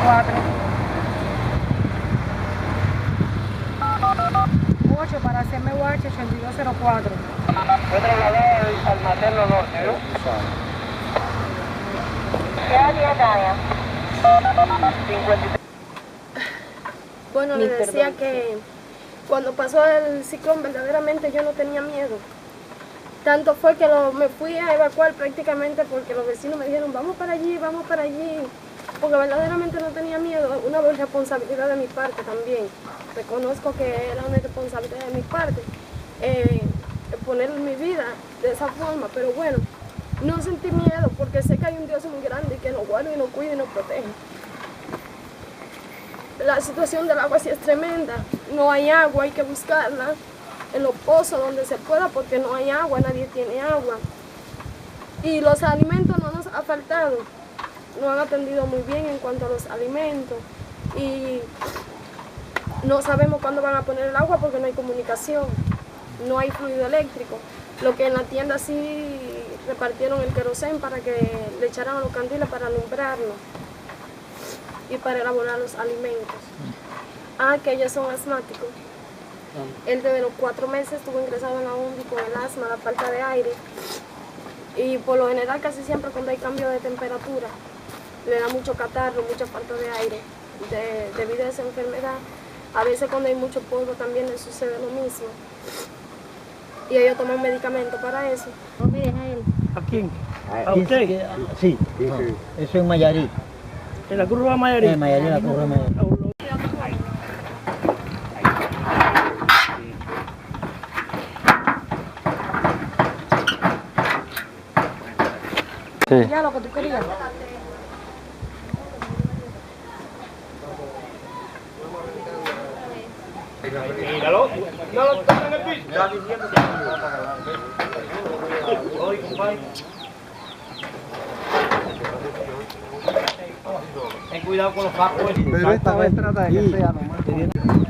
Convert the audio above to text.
4. 8 para CMUH 8204. Fue trasladado al Materno Norte, ¿no? ¿Qué área Dania? 53. Bueno, le decía que cuando pasó el ciclón verdaderamente yo no tenía miedo. Tanto fue que me fui a evacuar prácticamente porque los vecinos me dijeron vamos para allí, porque verdaderamente no tenía miedo, una responsabilidad de mi parte también. Reconozco que era una responsabilidad de mi parte poner mi vida de esa forma, pero bueno, no sentí miedo porque sé que hay un Dios muy grande y que nos guarda y nos cuida y nos protege. La situación del agua sí es tremenda, no hay agua, hay que buscarla en los pozos donde se pueda porque no hay agua, nadie tiene agua. Y los alimentos no nos ha faltado, nos han atendido muy bien en cuanto a los alimentos y no sabemos cuándo van a poner el agua porque no hay comunicación, no hay fluido eléctrico. Lo que en la tienda sí repartieron el querosén para que le echaran a los candiles para alumbrarnos y para elaborar los alimentos. Que ellos son asmáticos. Él desde los 4 meses estuvo ingresado en la UNDI con el asma, la falta de aire. Y por lo general casi siempre cuando hay cambio de temperatura le da mucho catarro, mucha falta de aire debido a esa enfermedad. A veces cuando hay mucho polvo también le sucede lo mismo. Y ellos toman medicamento para eso. ¿No piden a él? ¿A quién? ¿A usted? Sí, eso es Mayarí. ¿En la curva Mayarí? En Mayarí, la curva Mayarí. Sí. Ya lo que tú querías. Míralo. No lo toques en el piso. Ya diciendo que... Oye, compadre. Ten cuidado con los facos. Pero esta vez trata de que sea nomás.